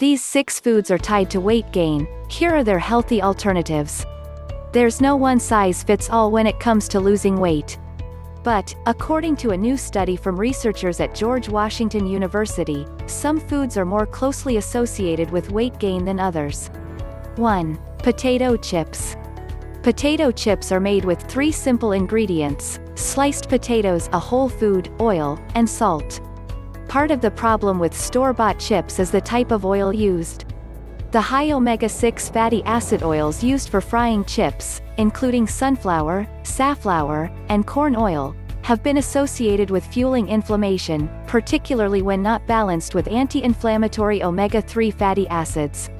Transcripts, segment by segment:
These 6 foods are tied to weight gain. Here are their healthy alternatives. There's no one-size-fits-all when it comes to losing weight. But, according to a new study from researchers at George Washington University, some foods are more closely associated with weight gain than others. 1. Potato chips. Potato chips are made with 3 simple ingredients: sliced potatoes, a whole food, oil, and salt. Part of the problem with store-bought chips is the type of oil used. The high omega-6 fatty acid oils used for frying chips, including sunflower, safflower, and corn oil, have been associated with fueling inflammation, particularly when not balanced with anti-inflammatory omega-3 fatty acids.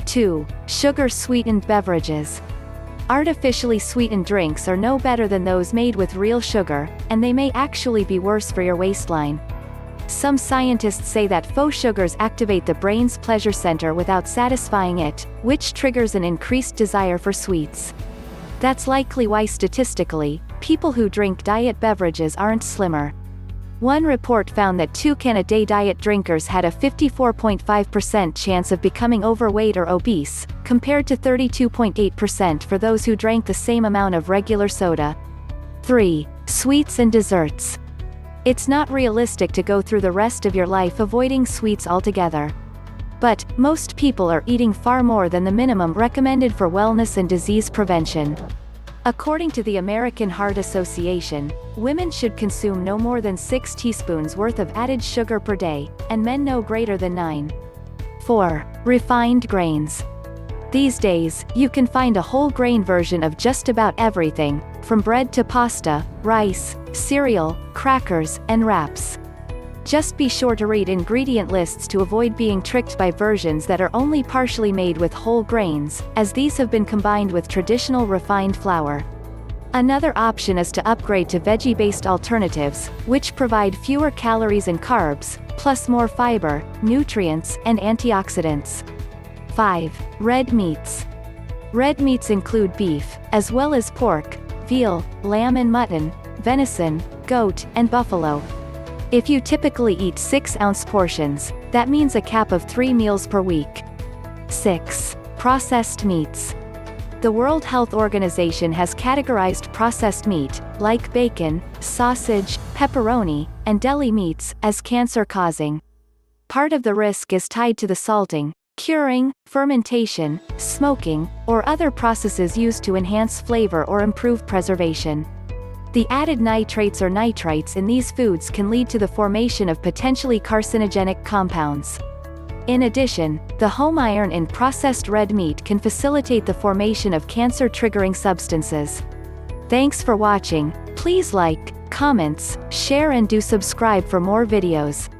2. Sugar-sweetened beverages. Artificially sweetened drinks are no better than those made with real sugar, and they may actually be worse for your waistline. Some scientists say that faux sugars activate the brain's pleasure center without satisfying it, which triggers an increased desire for sweets. That's likely why statistically, people who drink diet beverages aren't slimmer. One report found that 2-can-a-day diet drinkers had a 54.5% chance of becoming overweight or obese, compared to 32.8% for those who drank the same amount of regular soda. 3. Sweets and desserts. It's not realistic to go through the rest of your life avoiding sweets altogether. But, most people are eating far more than the minimum recommended for wellness and disease prevention. According to the American Heart Association, women should consume no more than 6 teaspoons worth of added sugar per day, and men no greater than 9. 4. Refined grains. These days, you can find a whole grain version of just about everything, from bread to pasta, rice, cereal, crackers, and wraps. Just be sure to read ingredient lists to avoid being tricked by versions that are only partially made with whole grains, as these have been combined with traditional refined flour. Another option is to upgrade to veggie-based alternatives, which provide fewer calories and carbs, plus more fiber, nutrients, and antioxidants. 5. Red meats. Red meats include beef, as well as pork, veal, lamb and mutton, venison, goat, and buffalo. If you typically eat 6-ounce portions, that means a cap of 3 meals per week. 6. Processed meats. The World Health Organization has categorized processed meat, like bacon, sausage, pepperoni, and deli meats, as cancer-causing. Part of the risk is tied to the salting, curing, fermentation, smoking, or other processes used to enhance flavor or improve preservation. The added nitrates or nitrites in these foods can lead to the formation of potentially carcinogenic compounds. In addition, the home iron in processed red meat can facilitate the formation of cancer-triggering substances. Thanks for watching. Please like, comments, share and do subscribe for more videos.